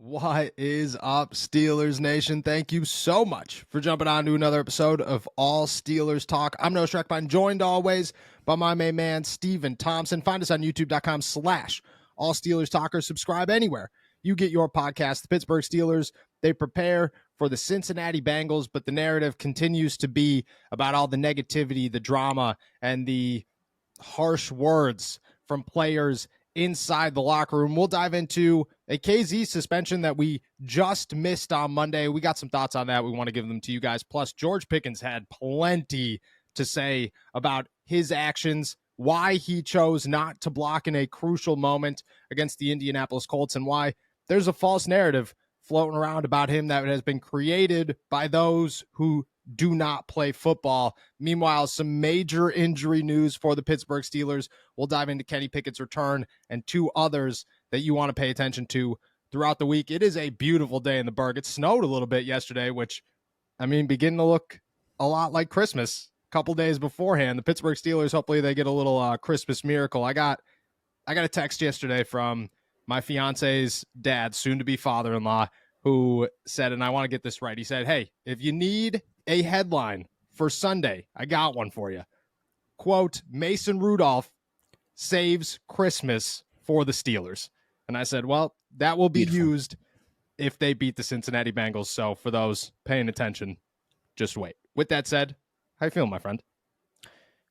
What is up, Steelers Nation? Thank you so much for jumping on to another episode of All Steelers Talk. I'm Noah Schreckbein, joined always by my main man, Steven Thompson. Find us on youtube.com/All Steelers Talkers. Subscribe anywhere you get your podcast. The Pittsburgh Steelers, they prepare for the Cincinnati Bengals, but the narrative continues to be about all the negativity, the drama, and the harsh words from players inside the locker room. We'll dive into a KZ suspension that we just missed on Monday. We got some thoughts on that. We want to give them to you guys. Plus, George Pickens had plenty to say about his actions, why he chose not to block in a crucial moment against the Indianapolis Colts, and why there's a false narrative floating around about him that has been created by those who do not play football. Meanwhile, some major injury news for the Pittsburgh Steelers. We'll dive into Kenny Pickett's return and two others that you want to pay attention to throughout the week. It is a beautiful day in the Burgh. It snowed a little bit yesterday, which, beginning to look a lot like Christmas a couple days beforehand. The Pittsburgh Steelers, hopefully they get a little Christmas miracle. I got a text yesterday from my fiance's dad, soon-to-be father-in-law, who said, and I want to get this right, he said, hey, if you need a headline for Sunday, I got one for you. Quote, Mason Rudolph saves Christmas for the Steelers. And I said, well, that will be used if they beat the Cincinnati Bengals. So for those paying attention, just wait. With that said, how you feeling, my friend?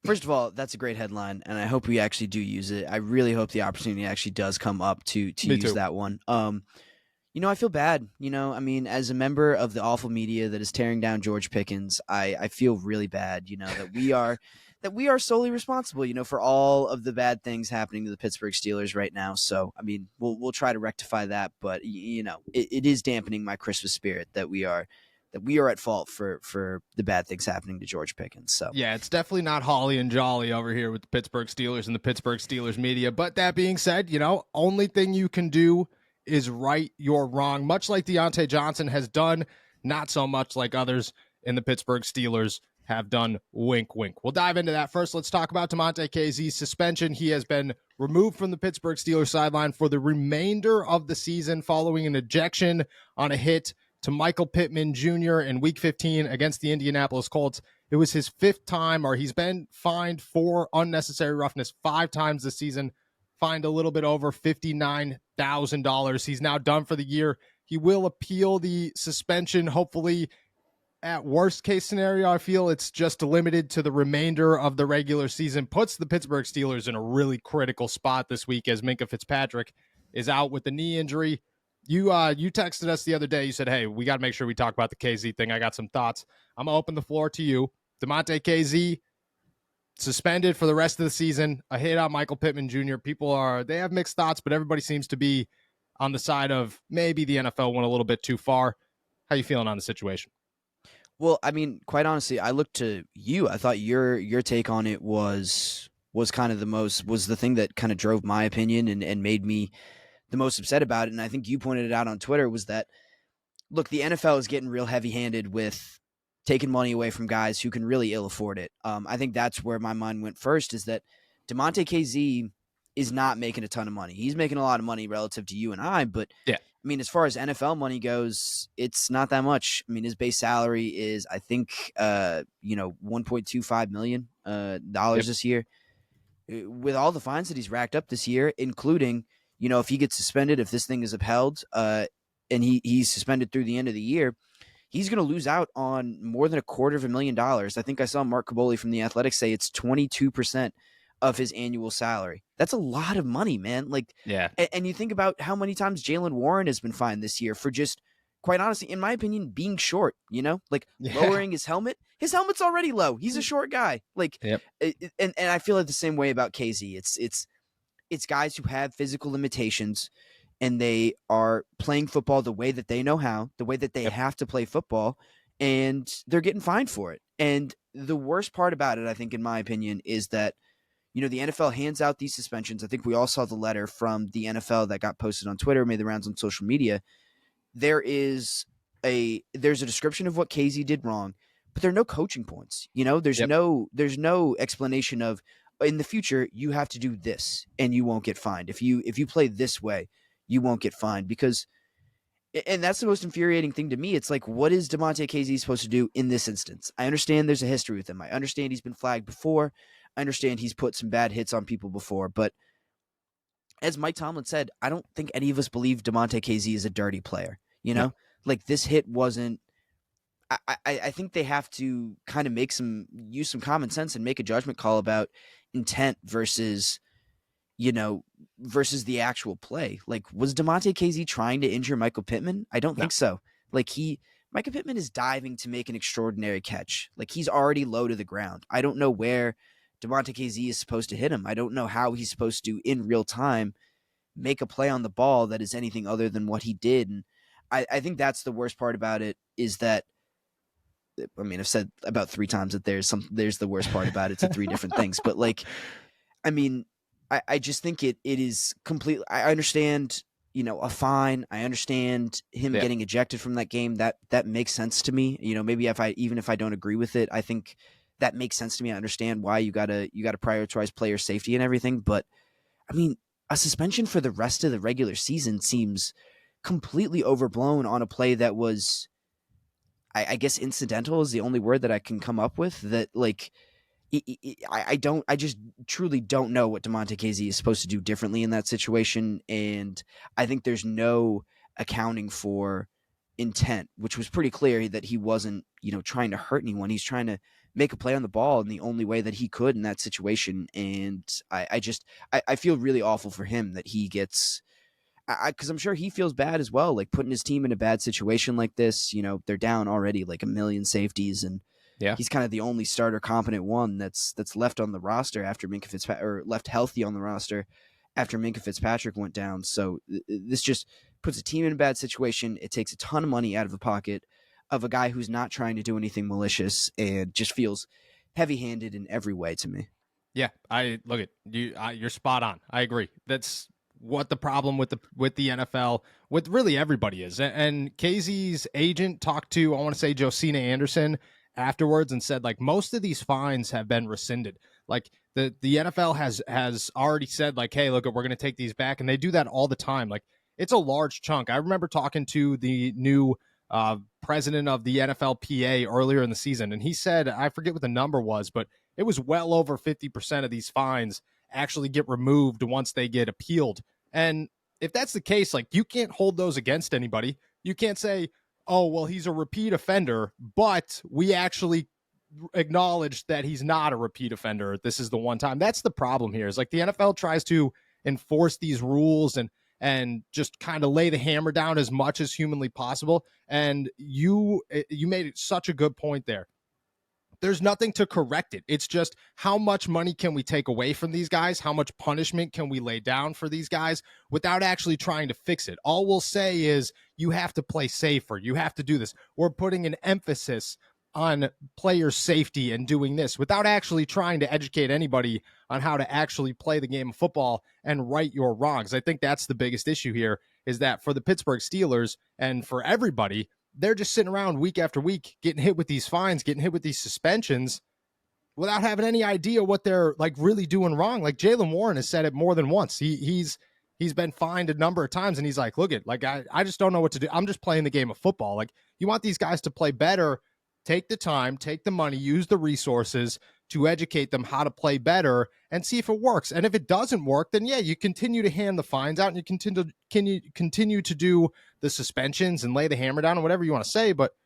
First of all, that's a great headline, and I hope we actually do use it. I really hope the opportunity actually does come up to use that one. I feel bad. As a member of the awful media that is tearing down George Pickens, I feel really bad, that we are solely responsible, for all of the bad things happening to the Pittsburgh Steelers right now. So, we'll try to rectify that, but it is dampening my Christmas spirit that we are at fault for the bad things happening to George Pickens. So yeah, it's definitely not holly and jolly over here with the Pittsburgh Steelers and the Pittsburgh Steelers media. But that being said, only thing you can do is right your wrong, much like Deontay Johnson has done, not so much like others in the Pittsburgh Steelers have done. Wink, wink. We'll dive into that. First, let's talk about Damontae Kazee's suspension. He has been removed from the Pittsburgh Steelers sideline for the remainder of the season following an ejection on a hit to Michael Pittman Jr. in Week 15 against the Indianapolis Colts. It was his fifth time, or he's been fined for unnecessary roughness 5 times this season, fined a little bit over $59,000. He's now done for the year. He will appeal the suspension, hopefully. At worst case scenario, I feel it's just limited to the remainder of the regular season. Puts the Pittsburgh Steelers in a really critical spot this week as Minkah Fitzpatrick is out with the knee injury. You texted us the other day. You said, hey, we got to make sure we talk about the KZ thing. I got some thoughts. I'm going to open the floor to you. Damontae KZ suspended for the rest of the season. A hit on Michael Pittman Jr. They have mixed thoughts, but everybody seems to be on the side of maybe the NFL went a little bit too far. How you feeling on the situation? Well, quite honestly, I looked to you. I thought your take on it was kind of the thing that kind of drove my opinion and made me the most upset about it. And I think you pointed it out on Twitter was that, look, the NFL is getting real heavy-handed with taking money away from guys who can really ill afford it. I think that's where my mind went first, is that Damontae KZ is not making a ton of money. He's making a lot of money relative to you and I, but yeah. As far as NFL money goes, it's not that much. His base salary is, I think, $1.25 million this year. With all the fines that he's racked up this year, including, if he gets suspended, if this thing is upheld, and he's suspended through the end of the year, he's going to lose out on more than $250,000. I think I saw Mark Caboli from The Athletic say it's 22% of his annual salary. That's a lot of money, man. Yeah. And you think about how many times Jaylen Warren has been fined this year for just, quite honestly, in my opinion, being short, lowering his helmet. His helmet's already low. He's a short guy. Yep. And I feel like the same way about KZ. It's guys who have physical limitations, and they are playing football the way that they know how, the way that they have to play football, and they're getting fined for it. And the worst part about it, I think, in my opinion, is that, the NFL hands out these suspensions. I think we all saw the letter from the NFL that got posted on Twitter, made the rounds on social media. There's a description of what KZ did wrong, but there are no coaching points. There's no explanation of, in the future, you have to do this and you won't get fined. If you play this way, you won't get fined, because And that's the most infuriating thing to me. It's like, what is Damontae Kazee supposed to do in this instance? I understand there's a history with him. I understand he's been flagged before. I understand he's put some bad hits on people before. But as Mike Tomlin said, I don't think any of us believe Damontae Kazee is a dirty player. You No. know, like this hit wasn't. I think they have to kind of use some common sense and make a judgment call about intent versus versus the actual play. Like, was Damontae Kazee trying to injure Michael Pittman? I don't No. think so. Like, Michael Pittman is diving to make an extraordinary catch. Like, he's already low to the ground. I don't know where Damontae Kazee is supposed to hit him. I don't know how he's supposed to, in real time, make a play on the ball that is anything other than what he did. And I think that's the worst part about it is that, I mean, I've said about 3 times that there's the worst part about it to 3 different things. But like, I mean, I just think it is completely. I understand, a fine. I understand him getting ejected from that game. That makes sense to me. Maybe even if I don't agree with it, I think that makes sense to me. I understand why you gotta prioritize player safety and everything. But I mean, a suspension for the rest of the regular season seems completely overblown on a play that was, I guess, incidental is the only word that I can come up with. That like. I just truly don't know what Damontae Kazee is supposed to do differently in that situation. And I think there's no accounting for intent, which was pretty clear that he wasn't, trying to hurt anyone. He's trying to make a play on the ball in the only way that he could in that situation. And I feel really awful for him that he gets, because I'm sure he feels bad as well, like putting his team in a bad situation like this. They're down already like a million safeties, and he's kind of the only starter competent one that's left on the roster after Minkah Fitzpatrick, or left healthy on the roster after Minkah Fitzpatrick went down. So this just puts a team in a bad situation. It takes a ton of money out of the pocket of a guy who's not trying to do anything malicious, and just feels heavy-handed in every way to me. Yeah, I look at you. You're spot on. I agree. That's what the problem with the NFL, with really everybody is. And Casey's agent talked to, I want to say, Josina Anderson afterwards, and said like most of these fines have been rescinded. Like the NFL has already said like, hey, look, we're going to take these back, and they do that all the time. Like it's a large chunk. I remember talking to the new president of the NFLPA earlier in the season, and he said, I forget what the number was, but it was well over 50% of these fines actually get removed once they get appealed. And if that's the case, like you can't hold those against anybody. You can't say, oh, well, he's a repeat offender, but we actually acknowledge that he's not a repeat offender. This is the one time. That's the problem here, is like the NFL tries to enforce these rules and just kind of lay the hammer down as much as humanly possible. And you made such a good point there. There's nothing to correct it. It's just how much money can we take away from these guys? How much punishment can we lay down for these guys without actually trying to fix it? All we'll say is you have to play safer. You have to do this. We're putting an emphasis on player safety and doing this without actually trying to educate anybody on how to actually play the game of football and right your wrongs. I think that's the biggest issue here, is that for the Pittsburgh Steelers and for everybody, they're just sitting around week after week getting hit with these fines, getting hit with these suspensions without having any idea what they're like really doing wrong. Like Jaylen Warren has said it more than once. He's been fined a number of times, and he's like, look it, like I just don't know what to do. I'm just playing the game of football. Like you want these guys to play better, take the time, take the money, use the resources to educate them how to play better and see if it works. And if it doesn't work, then yeah, you continue to hand the fines out and you continue to do the suspensions and lay the hammer down and whatever you want to say. But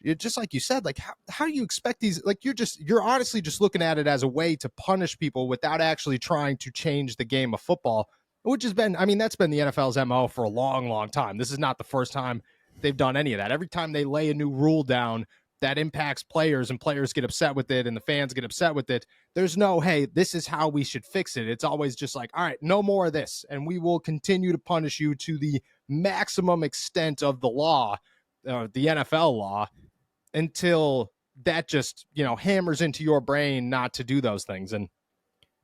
it, just like you said, like how do you expect these, like you're honestly just looking at it as a way to punish people without actually trying to change the game of football, which has been, I mean, that's been the NFL's MO for a long, long time. This is not the first time they've done any of that. Every time they lay a new rule down that impacts players and players get upset with it and the fans get upset with it, there's no, hey, this is how we should fix it. It's always just like, all right, no more of this. And we will continue to punish you to the maximum extent of the law, the NFL law, until that just, hammers into your brain not to do those things. And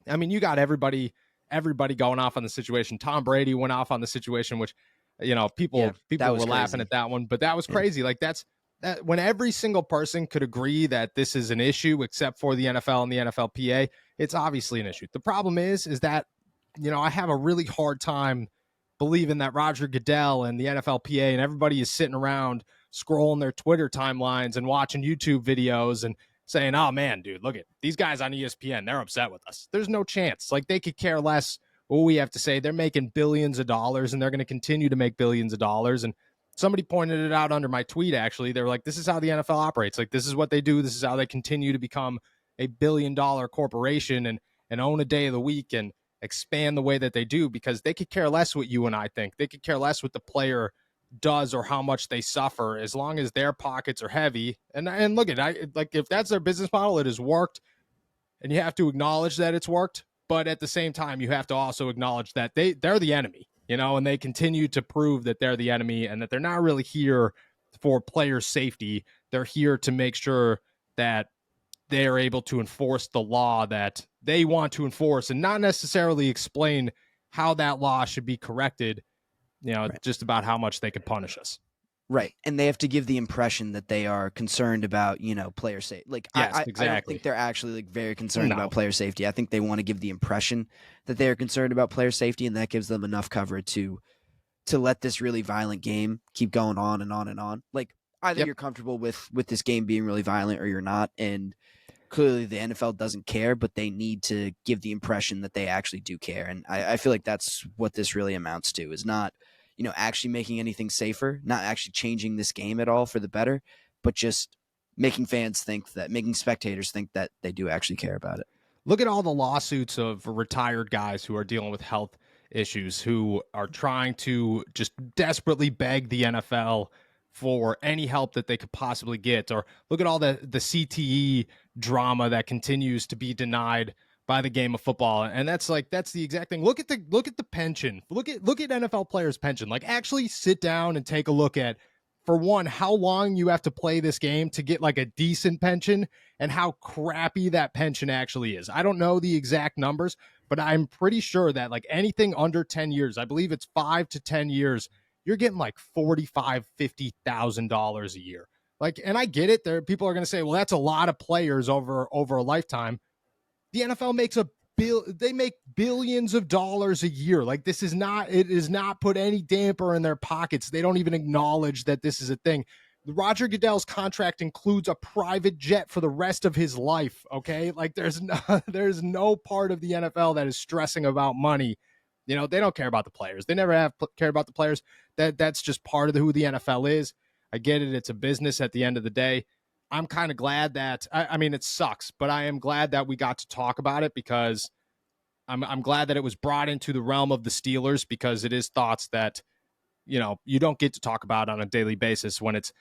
I mean, you got everybody going off on the situation. Tom Brady went off on the situation, which, people were laughing at that one, but that was crazy. Like that when every single person could agree that this is an issue, except for the NFL and the NFLPA, it's obviously an issue. The problem is that, I have a really hard time believing that Roger Goodell and the NFLPA and everybody is sitting around scrolling their Twitter timelines and watching YouTube videos and saying, oh man, dude, look at these guys on ESPN. They're upset with us. There's no chance. Like, they could care less what we have to say. They're making billions of dollars, and they're going to continue to make billions of dollars. And somebody pointed it out under my tweet, actually. They were like, this is how the NFL operates. Like, this is what they do. This is how they continue to become a billion-dollar corporation and own a day of the week and expand the way that they do, because they could care less what you and I think. They could care less what the player does or how much they suffer, as long as their pockets are heavy. And look at it, like, if that's their business model, it has worked, and you have to acknowledge that it's worked. But at the same time, you have to also acknowledge that they're the enemy, and they continue to prove that they're the enemy and that they're not really here for player safety. They're here to make sure that they are able to enforce the law that they want to enforce, and not necessarily explain how that law should be corrected, right. Just about how much they could punish us. Right. And they have to give the impression that they are concerned about, player safety. Like, yes, exactly. I don't think they're actually like very concerned about player safety. I think they want to give the impression that they are concerned about player safety, and that gives them enough cover to let this really violent game keep going on and on and on. Like, either you're comfortable with this game being really violent or you're not. And clearly the NFL doesn't care, but they need to give the impression that they actually do care. And I feel like that's what this really amounts to, is not, actually making anything safer, not actually changing this game at all for the better, but just making spectators think that they do actually care about it. Look at all the lawsuits of retired guys who are dealing with health issues, who are trying to just desperately beg the NFL for any help that they could possibly get. Or look at all the CTE drama that continues to be denied by the game of football. And that's the exact thing. Look at the pension. Look at NFL players' pension. Like, actually sit down and take a look at, for one, how long you have to play this game to get like a decent pension, and how crappy that pension actually is. I don't know the exact numbers, but I'm pretty sure that like anything under 10 years, I believe it's 5 to 10 years, you're getting like $45,000-$50,000 a year. Like, and I get it. There, people are going to say, well, that's a lot of players over a lifetime. The NFL makes they make billions of dollars a year. Like, it is not put any damper in their pockets. They don't even acknowledge that this is a thing. Roger Goodell's contract includes a private jet for the rest of his life. Okay. Like, there's no part of the NFL that is stressing about money. They don't care about the players. They never have cared about the players. That's just part of who the NFL is. I get it. It's a business at the end of the day. I'm kind of glad that, I mean, it sucks, but I am glad that we got to talk about it, because I'm glad that it was brought into the realm of the Steelers, because it is thoughts that, you don't get to talk about on a daily basis, when it's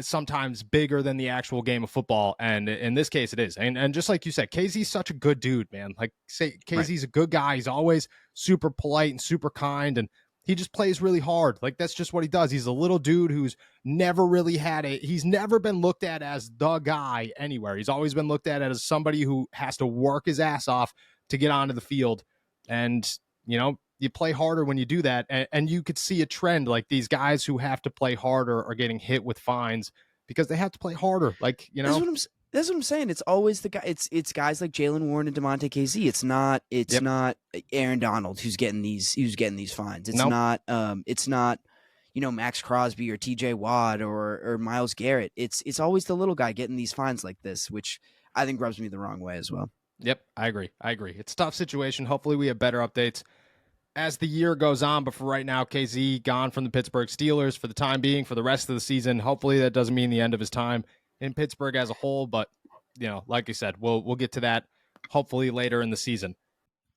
sometimes bigger than the actual game of football. And in this case it is. And just like you said, KZ's such a good dude, man. Like, say, KZ's a good guy. He's always super polite and super kind, and he just plays really hard. Like, that's just what he does. He's a little dude who's never really he's never been looked at as the guy anywhere. He's always been looked at as somebody who has to work his ass off to get onto the field. And, you play harder when you do that. And you could see a trend, like these guys who have to play harder are getting hit with fines because they have to play harder. Like, That's what I'm saying. It's always the guy. It's guys like Jalen Warren and DeMonte KZ. It's not Aaron Donald who's getting these fines. It's not Max Crosby or TJ Watt or Myles Garrett. It's always the little guy getting these fines like this, which I think rubs me the wrong way as well. Yep, I agree. It's a tough situation. Hopefully we have better updates as the year goes on. But for right now, KZ gone from the Pittsburgh Steelers for the time being, for the rest of the season. Hopefully that doesn't mean the end of his time in Pittsburgh as a whole, but like you said, we'll get to that hopefully later in the season.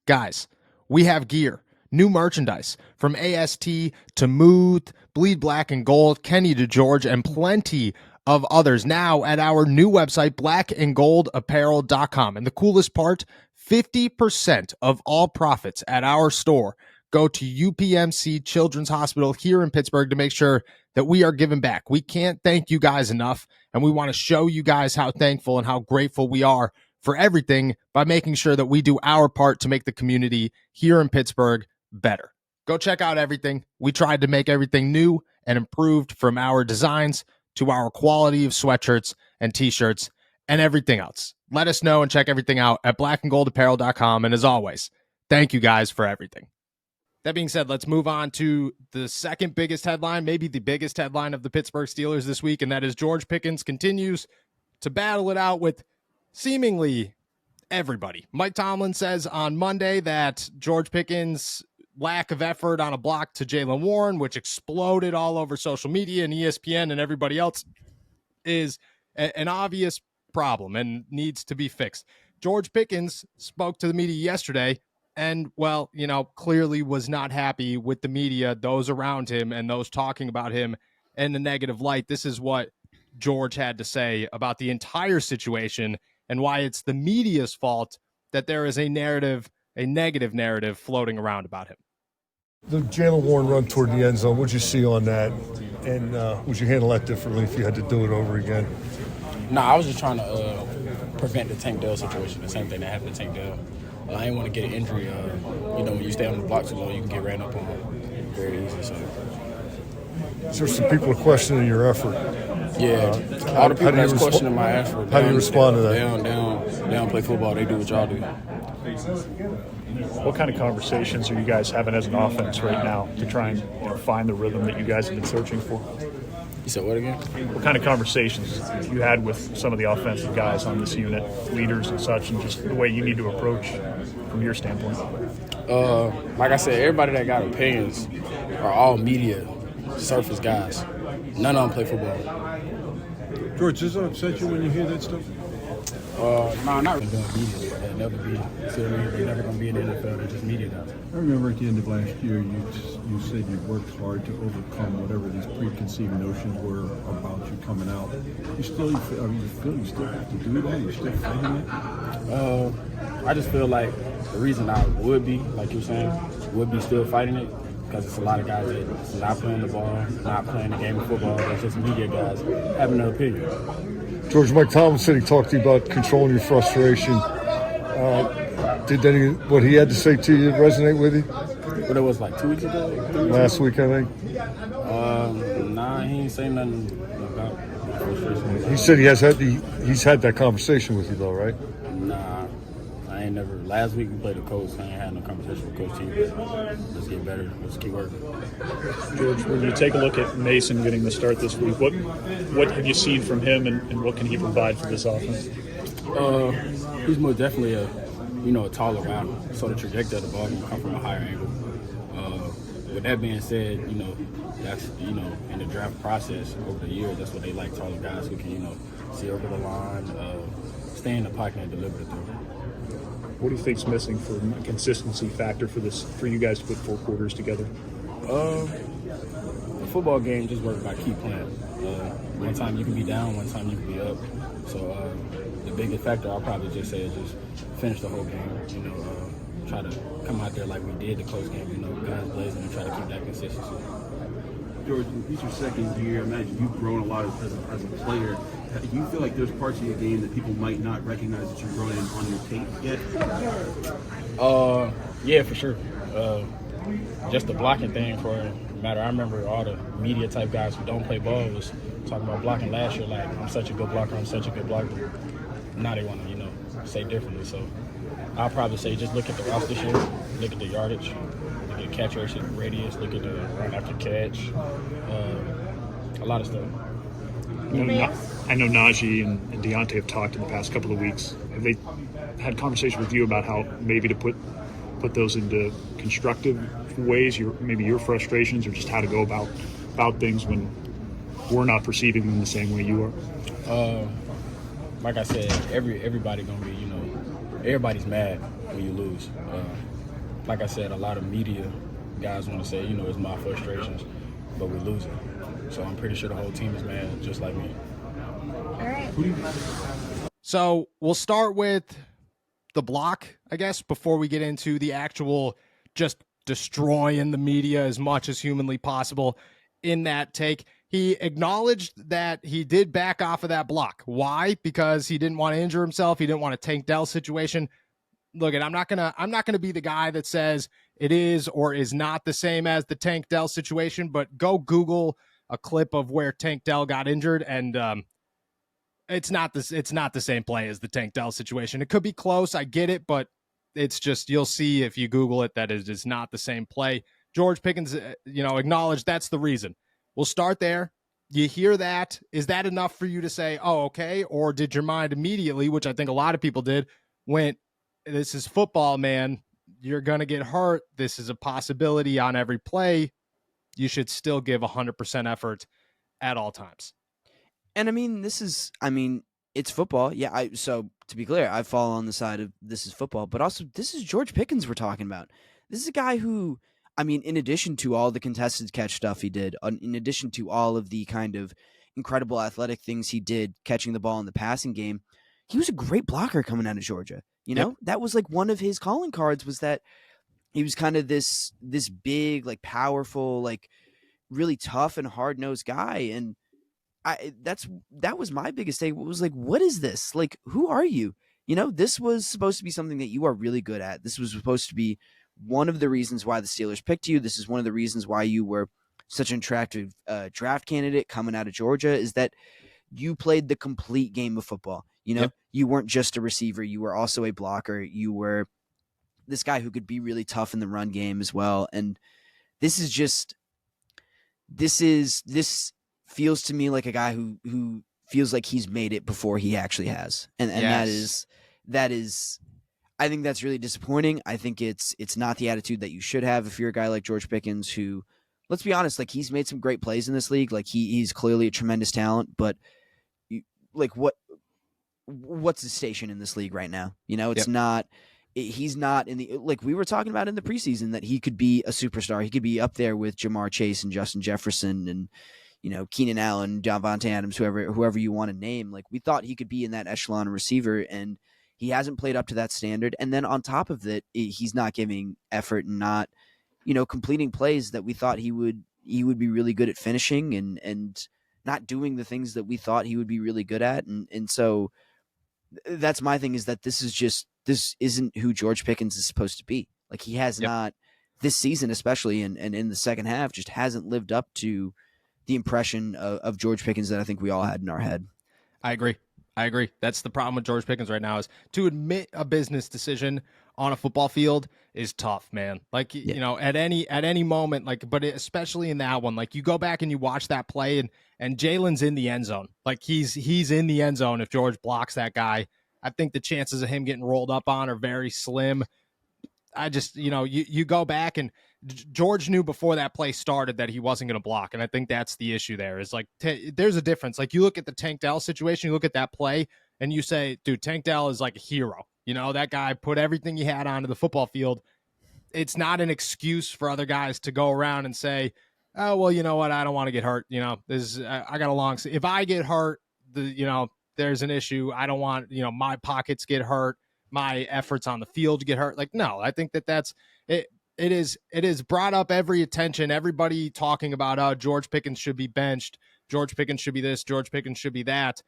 Guys, we have gear, new merchandise from AST to Muth, Bleed Black and Gold, Kenny to George, and plenty of others now at our new website, blackandgoldapparel.com. And the coolest part, 50% of all profits at our store go to UPMC Children's Hospital here in Pittsburgh to make sure that we are giving back. We can't thank you guys enough, and we want to show you guys how thankful and how grateful we are for everything by making sure that we do our part to make the community here in Pittsburgh better. Go check out everything. We tried to make everything new and improved, from our designs to our quality of sweatshirts and t-shirts and everything else. Let us know and check everything out at blackandgoldapparel.com. And as always, thank you guys for everything. That being said, let's move on to the second biggest headline, maybe the biggest headline of the Pittsburgh Steelers this week, and that is George Pickens continues to battle it out with seemingly everybody. Mike Tomlin says on Monday that George Pickens' lack of effort on a block to Jaylen Warren, which exploded all over social media and ESPN and everybody else, is an obvious problem and needs to be fixed. George Pickens spoke to the media yesterday and, well, clearly was not happy with the media, those around him and those talking about him in a negative light. This is what George had to say about the entire situation and why it's the media's fault that there is a negative narrative floating around about him. The Jaylen Warren run toward the end zone, what'd you see on that? And would you handle that differently if you had to do it over again? No, I was just trying to prevent the Tank Dell situation, the same thing that happened to Tank Dell. I didn't want to get an injury. When you stay on the block too long, you can get ran up on very easy. So. Is there some people questioning your effort? Yeah, all the people that's questioning my effort. How do you respond to that? They don't play football. They do what y'all do. What kind of conversations are you guys having as an offense right now to try and find the rhythm that you guys have been searching for? You said what again? What kind of conversations you had with some of the offensive guys on this unit, leaders and such, and just the way you need to approach from your standpoint? Like I said, everybody that got opinions are all media surface guys. None of them play football. George, does it upset you when you hear that stuff? No, not really. Media. They'll never be. They're never going to be in the NFL. They're just media guys. I remember at the end of last year, you said you worked hard to overcome whatever these preconceived notions were about you coming out. You still have to do that? You're still fighting it? I just feel like the reason I would be, like you're saying, would be still fighting it, because it's a lot of guys that's not playing the ball, not playing the game of football. That's just media guys having an opinion. George, Mike Tomlin said he talked to you about controlling your frustration. Did what he had to say to you resonate with you? What it was like 2 weeks ago? Last week, I think. Nah, he ain't saying nothing about frustration. He said he's had that conversation with you though, right? Nah, I ain't never. Last week we played the Colts. I ain't had no conversation with Coach T. Let's get better. Let's keep working. George, when you take a look at Mason getting the start this week, what have you seen from him, and what can he provide for this offense? He's most definitely a taller guy, so the trajectory of the ball can come from a higher angle. With that being said, that's in the draft process over the years, that's what they like, taller guys who can see over the line, stay in the pocket and deliver the throw. What do you think's missing for a consistency factor for you guys to put 4 quarters together? The football game just works by keep playing. One time you can be down, one time you can be up. So the biggest factor I'll probably just say is just finish the whole game. Try to come out there like we did the close game. Guys blazing and try to keep that consistency. George, it's your second year. I imagine you've grown a lot as a player. Do you feel like there's parts of your game that people might not recognize that you've grown in on your tape yet? Yeah, for sure. Just the blocking thing for a matter. I remember all the media type guys who don't play ball was talking about blocking last year. Like, I'm such a good blocker. I'm such a good blocker. Now they want to, say differently. So I'll probably say just look at the roster this year. Look at the yardage. Look at the catch radius. Look at the run after catch. A lot of stuff. I know Najee and Deontay have talked in the past couple of weeks. Have they had conversation with you about how maybe to put those into constructive ways, maybe your frustrations, or just how to go about things when we're not perceiving them the same way you are? Like I said, everybody gonna be, everybody's mad when you lose. Like I said, a lot of media guys want to say, it's my frustrations, but we're losing. So I'm pretty sure the whole team is mad, just like me. All right. So we'll start with the block, I guess, before we get into the actual just destroying the media as much as humanly possible in that take. He acknowledged that he did back off of that block. Why? Because he didn't want to injure himself. He didn't want a Tank Dell situation. Look, I'm not gonna be the guy that says it is or is not the same as the Tank Dell situation, but go Google a clip of where Tank Dell got injured, and it's not the same play as the Tank Dell situation. It could be close, I get it, but it's just, you'll see if you Google it that it is not the same play. George Pickens, acknowledged that's the reason. We'll start there. You hear that. Is that enough for you to say, oh, okay? Or did your mind immediately, which I think a lot of people did, went, this is football, man. You're going to get hurt. This is a possibility on every play. You should still give 100% effort at all times. And it's football. Yeah. So to be clear, I fall on the side of this is football, but also this is George Pickens we're talking about. This is a guy who, in addition to all the contested catch stuff he did, in addition to all of the kind of incredible athletic things he did catching the ball in the passing game, he was a great blocker coming out of Georgia. That was like one of his calling cards, was that he was kind of this big, like powerful, like really tough and hard-nosed guy. And that was my biggest take. It was like, what is this? Like, who are you? This was supposed to be something that you are really good at. This was supposed to be one of the reasons why the Steelers picked you. This is one of the reasons why you were such an attractive draft candidate coming out of Georgia, is that you played the complete game of football. Yep. You weren't just a receiver. You were also a blocker. You were this guy who could be really tough in the run game as well. And this feels to me like a guy who feels like he's made it before he actually has. And Yes. that is, I think that's really disappointing. I think it's not the attitude that you should have if you're a guy like George Pickens, who, let's be honest, like he's made some great plays in this league. Like he's clearly a tremendous talent, but what's his station in this league right now? It's not, he's not in the, like we were talking about in the preseason, that he could be a superstar. He could be up there with Jamar Chase and Justin Jefferson and, Keenan Allen, Davante Adams, whoever you want to name. Like, we thought he could be in that echelon receiver, and he hasn't played up to that standard. And then on top of it, he's not giving effort and not, completing plays that we thought he would be really good at finishing, and not doing the things that we thought he would be really good at. And so that's my thing, is that this isn't who George Pickens is supposed to be. Like, he has not, this season especially, and in the second half, just hasn't lived up to the impression of George Pickens that I think we all had in our head. I agree. That's the problem with George Pickens right now, is to admit a business decision on a football field is tough, man. Like, at any moment, like, but especially in that one, like you go back and you watch that play, and Jalen's in the end zone. Like he's in the end zone. If George blocks that guy, I think the chances of him getting rolled up on are very slim. I just, you go back, and George knew before that play started that he wasn't going to block. And I think that's the issue there, is like, there's a difference. Like, you look at the Tank Dell situation, you look at that play, and you say, dude, Tank Dell is like a hero. That guy put everything he had onto the football field. It's not an excuse for other guys to go around and say, oh, well, you know what? I don't want to get hurt. I got a long, if I get hurt, there's an issue. I don't want, my pockets get hurt, my efforts on the field get hurt. Like, no, I think that's it. It is brought up every attention, everybody talking about, George Pickens should be benched. George Pickens should be this. George Pickens should be that.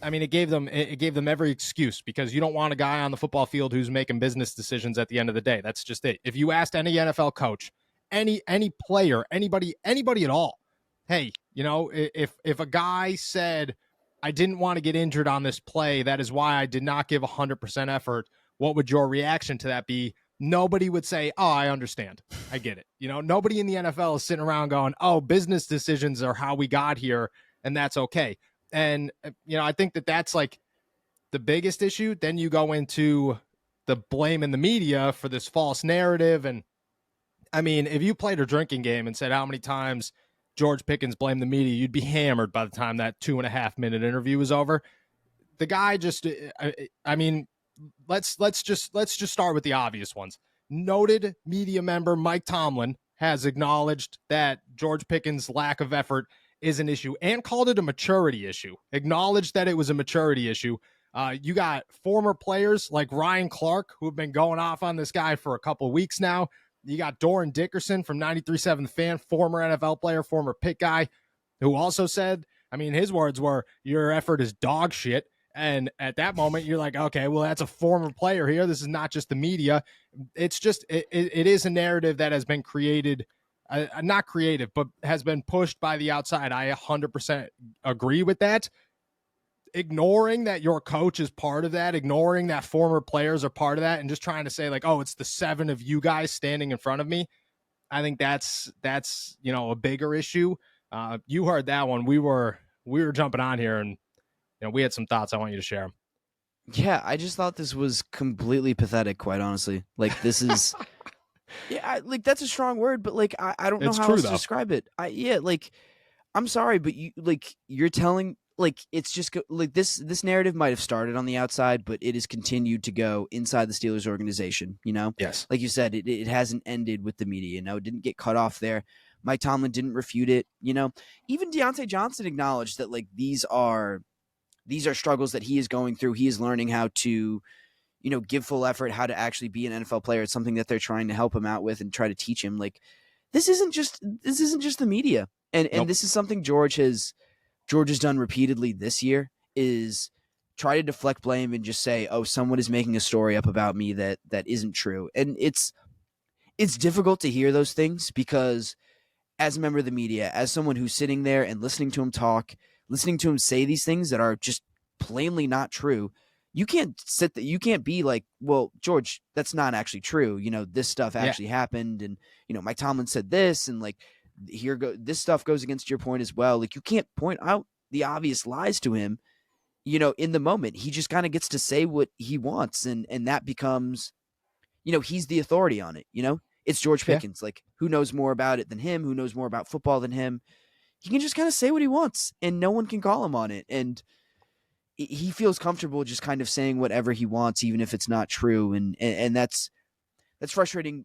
I mean, it gave them every excuse, because you don't want a guy on the football field who's making business decisions at the end of the day. That's just it. If you asked any NFL coach, any player, anybody at all, hey, if a guy said, I didn't want to get injured on this play, that is why I did not give 100% effort, what would your reaction to that be? Nobody would say, oh, I understand. I get it. Nobody in the NFL is sitting around going, oh, business decisions are how we got here, and that's okay. And, I think that's like the biggest issue. Then you go into the blame in the media for this false narrative. And I mean, if you played a drinking game and said how many times George Pickens blamed the media, you'd be hammered by the time that 2.5-minute interview was over. The guy just, I mean, let's just start with the obvious ones. Noted media member Mike Tomlin has acknowledged that George Pickens' lack of effort is an issue, and called it a maturity issue. Acknowledged that it was a maturity issue. You got former players like Ryan Clark, who have been going off on this guy for a couple of weeks now. You got Doran Dickerson from 93.7 The Fan, former NFL player, former Pitt guy, who also said, I mean, his words were, your effort is dog shit. And at that moment, you're like, okay, well, that's a former player here. This is not just the media. It's just, it is a narrative that has been created, not creative, but has been pushed by the outside. I 100% agree with that. Ignoring that your coach is part of that, ignoring that former players are part of that, and just trying to say like, oh, it's the 7 of you guys standing in front of me. I think that's a bigger issue. You heard that one. We were jumping on here, and we had some thoughts. I want you to share them. Yeah, I just thought this was completely pathetic, quite honestly. Like, this is, yeah, like that's a strong word, but like I don't know It's how true, else though. to describe it. Like, I'm sorry, but you're telling, like, it's just like this narrative might have started on the outside, but it has continued to go inside the Steelers organization. Yes. Like you said, it hasn't ended with the media. It didn't get cut off there. Mike Tomlin didn't refute it. Even Deontay Johnson acknowledged that like these are struggles that he is going through. He is learning how to, give full effort, how to actually be an NFL player. It's something that they're trying to help him out with and try to teach him. Like, this isn't just the media. And Nope. this is something George has done repeatedly this year, is try to deflect blame and just say, oh, someone is making a story up about me that isn't true. And it's difficult to hear those things, because as a member of the media, as someone who's sitting there and listening to him talk, listening to him say these things that are just plainly not true, you can't you can't be like, well, George, that's not actually true. This stuff actually happened, and Mike Tomlin said this, and like this stuff goes against your point as well. Like, you can't point out the obvious lies to him. In the moment, he just kind of gets to say what he wants, and that becomes, he's the authority on it. It's George Pickens. Like, who knows more about it than him? Who knows more about football than him? He can just kind of say what he wants, and no one can call him on it. And he feels comfortable just kind of saying whatever he wants, even if it's not true. And that's frustrating,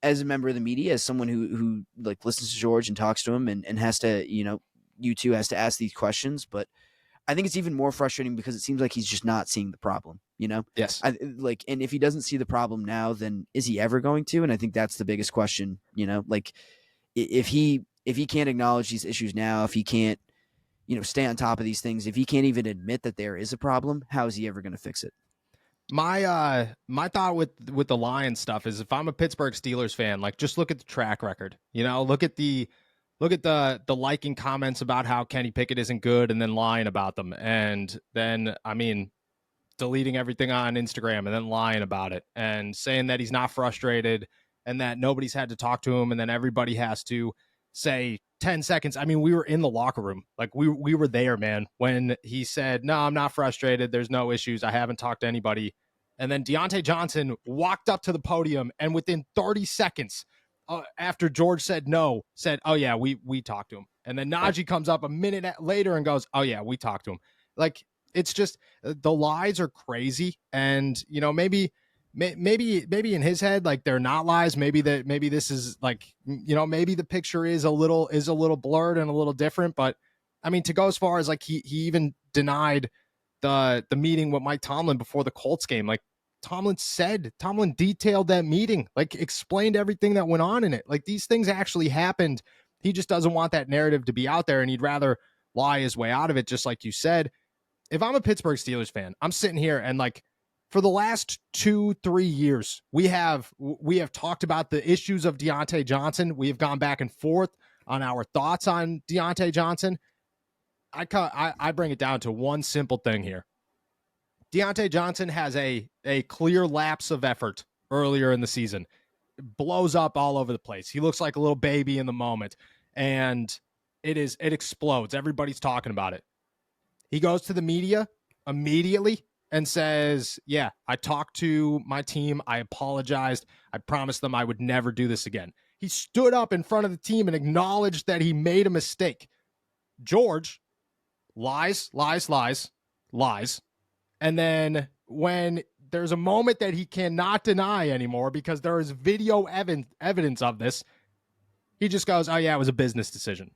as a member of the media, as someone who like listens to George and talks to him and has to, has to ask these questions. But I think it's even more frustrating because it seems like he's just not seeing the problem, Yes. And if he doesn't see the problem now, then is he ever going to? And I think that's the biggest question, like if he can't acknowledge these issues now, if he can't, stay on top of these things, if he can't even admit that there is a problem, how is he ever going to fix it? My thought with the Lions stuff is, if I'm a Pittsburgh Steelers fan, like, just look at the track record. Look at the liking comments about how Kenny Pickett isn't good, and then lying about them, and then deleting everything on Instagram, and then lying about it, and saying that he's not frustrated, and that nobody's had to talk to him, and then everybody has to say 10 seconds. We were in the locker room. Like, we were there, man, when he said, no, I'm not frustrated. There's no issues. I haven't talked to anybody. And then Deontay Johnson walked up to the podium, and within 30 seconds, after George said no, said, oh yeah, we talked to him. And then Najee comes up a minute later and goes, oh yeah, we talked to him. Like, it's just, the lies are crazy. And, maybe in his head, like, they're not lies. Maybe this is like, maybe the picture is a little blurred and a little different. But to go as far as like, he even denied the meeting with Mike Tomlin before the Colts game. Like, Tomlin detailed that meeting, like, explained everything that went on in it. Like, these things actually happened. He just doesn't want that narrative to be out there, and he'd rather lie his way out of it, just like you said. If I'm a Pittsburgh Steelers fan, I'm sitting here, and like, for the last 2-3 years, we have talked about the issues of Deontay Johnson. We have gone back and forth on our thoughts on Deontay Johnson. I bring it down to one simple thing here. Deontay Johnson has a clear lapse of effort earlier in the season. Blows up all over the place. He looks like a little baby in the moment, and it explodes. Everybody's talking about it. He goes to the media immediately and says, yeah, I talked to my team. I apologized. I promised them I would never do this again. He stood up in front of the team and acknowledged that he made a mistake. George lies. And then when there's a moment that he cannot deny anymore because there is video evidence of this, he just goes, oh yeah, it was a business decision.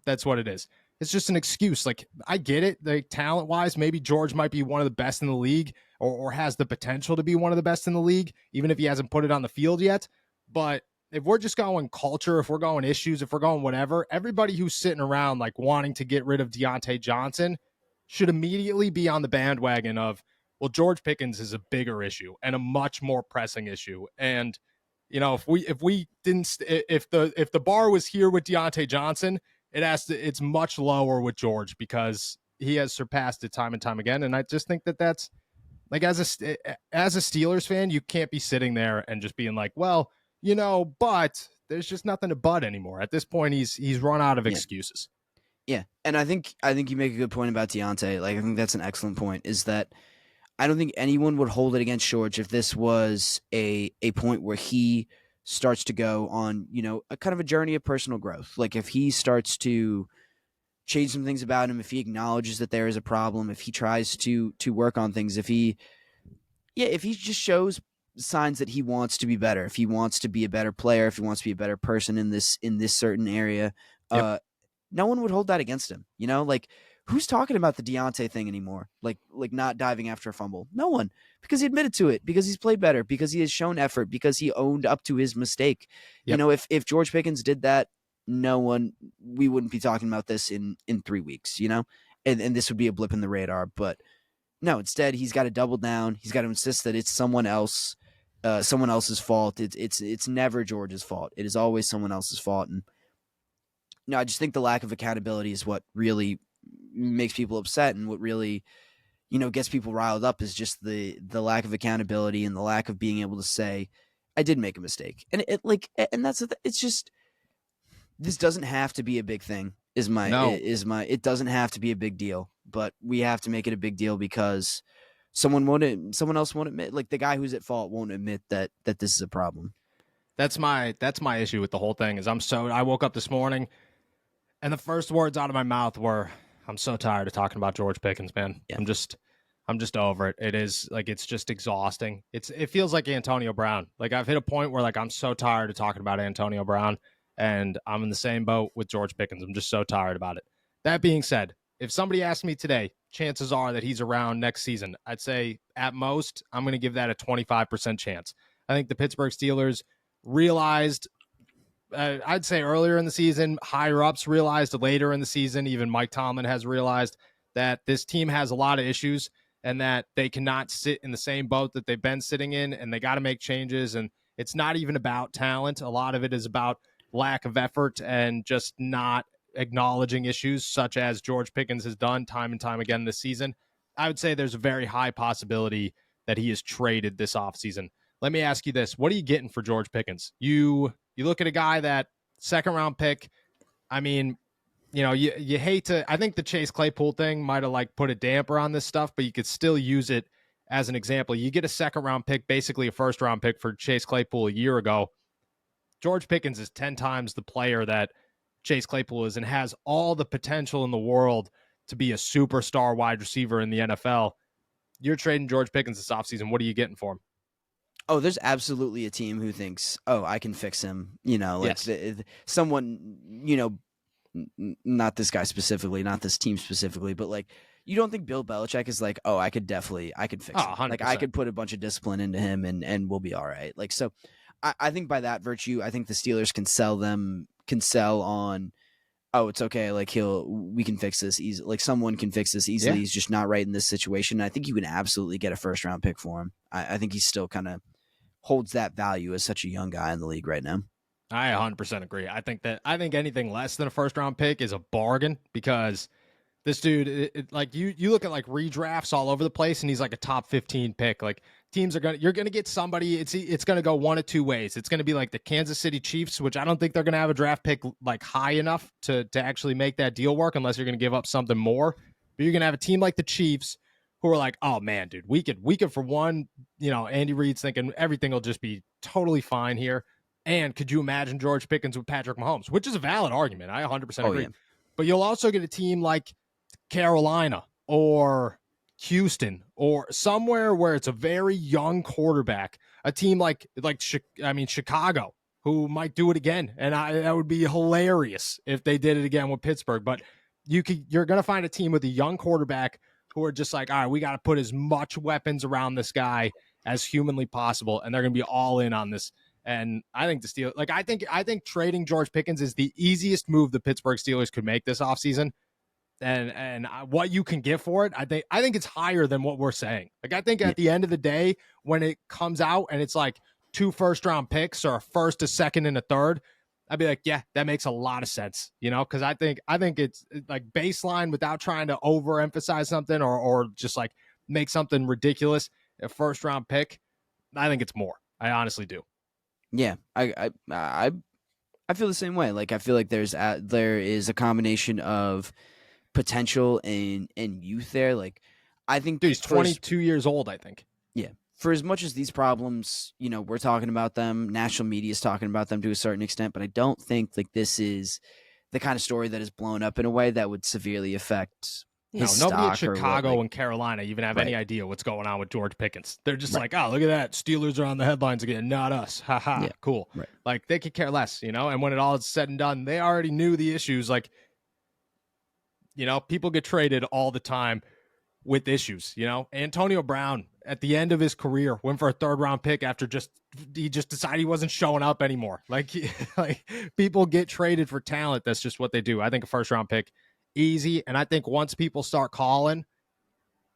That's what it is. It's just an excuse. Like, I get it. Like, talent-wise, maybe George might be one of the best in the league, or has the potential to be one of the best in the league, even if he hasn't put it on the field yet. But if we're just going culture, if we're going issues, if we're going whatever, everybody who's sitting around like wanting to get rid of Deontay Johnson should immediately be on the bandwagon of, well, George Pickens is a bigger issue and a much more pressing issue. And if the bar was here with Deontay Johnson, it's much lower with George, because he has surpassed it time and time again. And I just think that's like, as a Steelers fan, you can't be sitting there and just being like, well, but there's just nothing to bud anymore. At this point, he's run out of excuses. Yeah, and I think you make a good point about Deontay. Like, I think that's an excellent point. Is that I don't think anyone would hold it against George if this was a point where he starts to go on, a kind of a journey of personal growth. Like, if he starts to change some things about him, if he acknowledges that there is a problem, if he tries to work on things, if he just shows signs that he wants to be better, if he wants to be a better player, if he wants to be a better person in this certain area, no one would hold that against him. Like, who's talking about the Deontay thing anymore? Like not diving after a fumble. No one, because he admitted to it, because he's played better, because he has shown effort, because he owned up to his mistake. Yep. If George Pickens did that, we wouldn't be talking about this in 3 weeks, and this would be a blip in the radar. But no, instead he's got to double down. He's got to insist that it's someone else's fault. It's never George's fault. It is always someone else's fault. And no, I just think the lack of accountability is what really makes people upset, and what really, gets people riled up is just the lack of accountability and the lack of being able to say, I did make a mistake. And it's just, this doesn't have to be a big thing. It doesn't have to be a big deal, but we have to make it a big deal because someone else won't admit, like the guy who's at fault won't admit that this is a problem. That's my issue with the whole thing. Is I woke up this morning, and the first words out of my mouth were, I'm so tired of talking about George Pickens, man. Yeah. I'm just over it. It is like, it's just exhausting. It feels like Antonio Brown. Like, I've hit a point where, like, I'm so tired of talking about Antonio Brown, and I'm in the same boat with George Pickens. I'm just so tired about it. That being said, if somebody asked me today, chances are that he's around next season. I'd say at most, I'm going to give that a 25% chance. I think the Pittsburgh Steelers realized, I'd say earlier in the season, higher ups realized later in the season, even Mike Tomlin has realized that this team has a lot of issues and that they cannot sit in the same boat that they've been sitting in, and they got to make changes. And it's not even about talent. A lot of it is about lack of effort and just not acknowledging issues, such as George Pickens has done time and time again this season. I would say there's a very high possibility that he is traded this offseason. Let me ask you this. What are you getting for George Pickens? You look at a guy that second round pick. I mean, you hate to, I think the Chase Claypool thing might have like put a damper on this stuff, but you could still use it as an example. You get a second round pick, basically a first round pick for Chase Claypool a year ago. George Pickens is 10 times the player that Chase Claypool is and has all the potential in the world to be a superstar wide receiver in the NFL. You're trading George Pickens this offseason. What are you getting for him? Oh, there's absolutely a team who thinks, oh, I can fix him. Like yes. Someone, not this guy specifically, not this team specifically, but like, you don't think Bill Belichick is like, oh, I could fix him. 100%. Like, I could put a bunch of discipline into him and we'll be all right. Like, so I think by that virtue, I think the Steelers can sell on, oh, it's okay. Like we can fix this easily. Like someone can fix this easily. Yeah. He's just not right in this situation. I think you can absolutely get a first round pick for him. I think he's still kind of holds that value as such a young guy in the league right now. I 100% agree. I think anything less than a first round pick is a bargain, because this dude, like you look at like redrafts all over the place, and he's like a top 15 pick. Like teams you're going to get somebody. It's going to go one of two ways. It's going to be like the Kansas City Chiefs, which I don't think they're going to have a draft pick like high enough to actually make that deal work, unless you're going to give up something more. But you're going to have a team like the Chiefs who are like, oh man, dude, we could for one, Andy Reid's thinking everything will just be totally fine here. And could you imagine George Pickens with Patrick Mahomes, which is a valid argument. I 100% agree. Yeah. But you'll also get a team like Carolina or Houston or somewhere where it's a very young quarterback, a team like Chicago, who might do it again. And that would be hilarious if they did it again with Pittsburgh. But you're going to find a team with a young quarterback who are just like, all right, we got to put as much weapons around this guy as humanly possible. And they're going to be all in on this. And I think the Steelers, like, I think trading George Pickens is the easiest move the Pittsburgh Steelers could make this offseason. And what you can get for it, I think it's higher than what we're saying. Like, I think at the end of the day, when it comes out and it's like 2 first-round picks or a first, a second, and a third, I'd be like, yeah, that makes a lot of sense, because I think it's like baseline without trying to overemphasize something or just like make something ridiculous. A first-round pick, I think it's more. I honestly do. Yeah, I I feel the same way. Like I feel like there is a combination of potential and youth there. Like I think Dude, he's 22 years old, I think. Yeah. For as much as these problems, we're talking about them, national media is talking about them to a certain extent, but I don't think like this is the kind of story that is blown up in a way that would severely affect his nobody in stock or Chicago and Carolina even have any idea what's going on with George Pickens. They're just like, oh, look at that. Steelers are on the headlines again, not us. Ha ha. Yeah. Cool. Right. Like they could care less, and when it all is said and done, they already knew the issues. Like, people get traded all the time with issues. Antonio Brown at the end of his career went for a 3rd-round pick after he just decided he wasn't showing up anymore. Like people get traded for talent. That's just what they do. I think a 1st-round pick, easy. And I think once people start calling,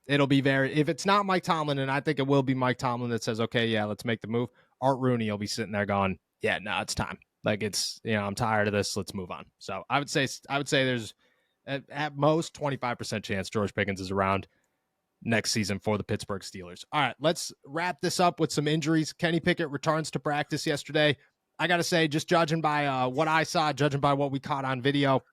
it'll be if it's not Mike Tomlin, and I think it will be Mike Tomlin that says, okay, yeah, let's make the move. Art Rooney will be sitting there going, yeah, no, it's time. Like it's, I'm tired of this. Let's move on. So I would say there's at most 25% chance George Pickens is around next season for the Pittsburgh Steelers. All right, let's wrap this up with some injuries. Kenny Pickett returns to practice yesterday. I got to say, just judging by what I saw, judging by what we caught on video,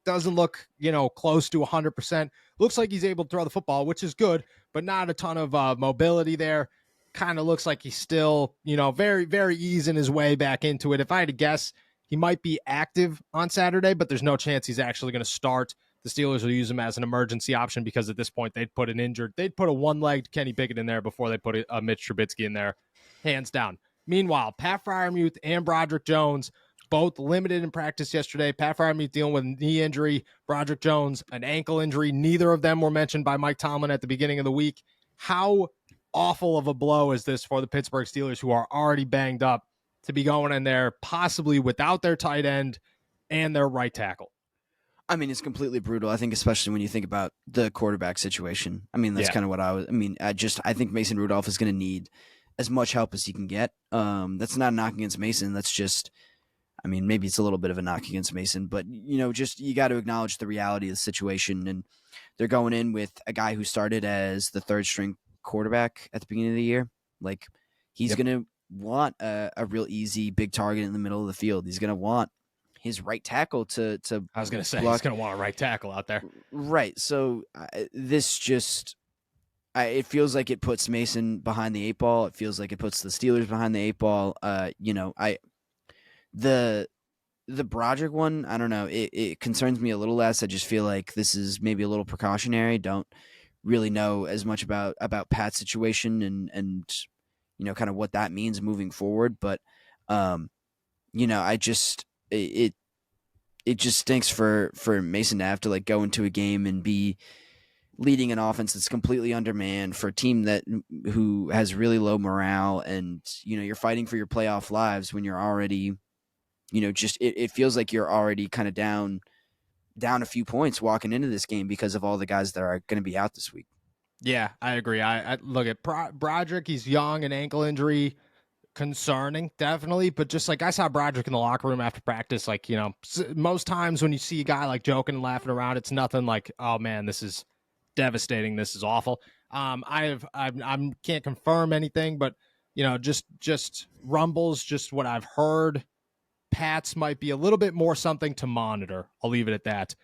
doesn't look, close to 100%. Looks like he's able to throw the football, which is good, but not a ton of mobility there. Kind of looks like he's still, very, very easing his way back into it. If I had to guess, he might be active on Saturday, but there's no chance he's actually going to start. The Steelers will use him as an emergency option because at this point they'd put a one-legged Kenny Pickett in there before they put a Mitch Trubisky in there, hands down. Meanwhile, Pat Freiermuth and Broderick Jones both limited in practice yesterday. Pat Freiermuth dealing with a knee injury, Broderick Jones an ankle injury. Neither of them were mentioned by Mike Tomlin at the beginning of the week. How awful of a blow is this for the Pittsburgh Steelers, who are already banged up, to be going in there possibly without their tight end and their right tackle? I mean, it's completely brutal. I think, especially when you think about the quarterback situation. I mean, that's kind of what I think Mason Rudolph is going to need as much help as he can get. That's not a knock against Mason. That's just, maybe it's a little bit of a knock against Mason, but you got to acknowledge the reality of the situation. And they're going in with a guy who started as the 3rd-string quarterback at the beginning of the year. Like he's going to want a real easy big target in the middle of the field. He's going to want his right tackle to I was going to say, block. He's going to want a right tackle out there. Right. So this just, it feels like it puts Mason behind the 8 ball. It feels like it puts the Steelers behind the 8 ball. The Broderick one, I don't know. It concerns me a little less. I just feel like this is maybe a little precautionary. Don't really know as much about Pat's situation and kind of what that means moving forward. But, it just stinks for Mason to have to like go into a game and be leading an offense that's completely undermanned for a team who has really low morale, and you're fighting for your playoff lives when you're already, it feels like you're already kind of down a few points walking into this game because of all the guys that are going to be out this week. Yeah, I agree. I look at Broderick. He's young, an ankle injury, concerning, definitely. But just like I saw Broderick in the locker room after practice, like, most times when you see a guy like joking and laughing around, it's nothing like, oh man, this is devastating. This is awful. I can't confirm anything, but just rumbles, just what I've heard. Pats might be a little bit more something to monitor. I'll leave it at that.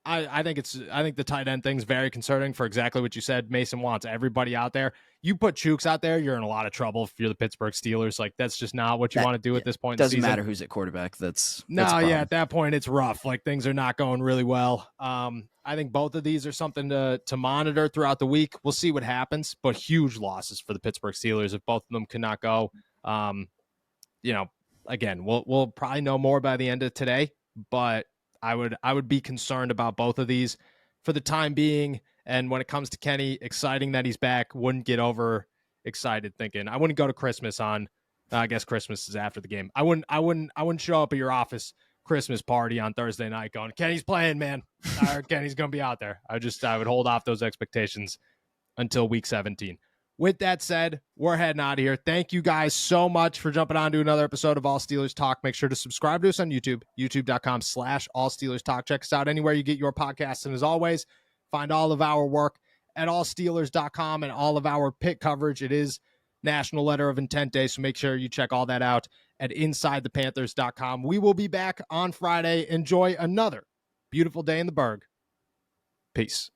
I think the tight end thing's very concerning for exactly what you said. Mason wants everybody out there. You put Chooks out there, you're in a lot of trouble if you're the Pittsburgh Steelers. Like that's just not what you want to do at this point. Doesn't in the season. Matter who's at quarterback. That's at that point it's rough. Like things are not going really well. I think both of these are something to monitor throughout the week. We'll see what happens, but huge losses for the Pittsburgh Steelers if both of them cannot go. Again, we'll probably know more by the end of today, but I would be concerned about both of these for the time being. And when it comes to Kenny, exciting that he's back. Wouldn't get over excited thinking I wouldn't go to Christmas on. I guess Christmas is after the game. I wouldn't show up at your office Christmas party on Thursday night going, Kenny's playing, man. Or Kenny's gonna be out there. I would hold off those expectations until week 17. With that said, we're heading out of here. Thank you guys so much for jumping on to another episode of All Steelers Talk. Make sure to subscribe to us on YouTube, youtube.com/All Steelers Talk. Check us out anywhere you get your podcasts. And as always, find all of our work at allsteelers.com and all of our pick coverage. It is National Letter of Intent Day. So make sure you check all that out at InsideThePanthers.com. We will be back on Friday. Enjoy another beautiful day in the Berg. Peace.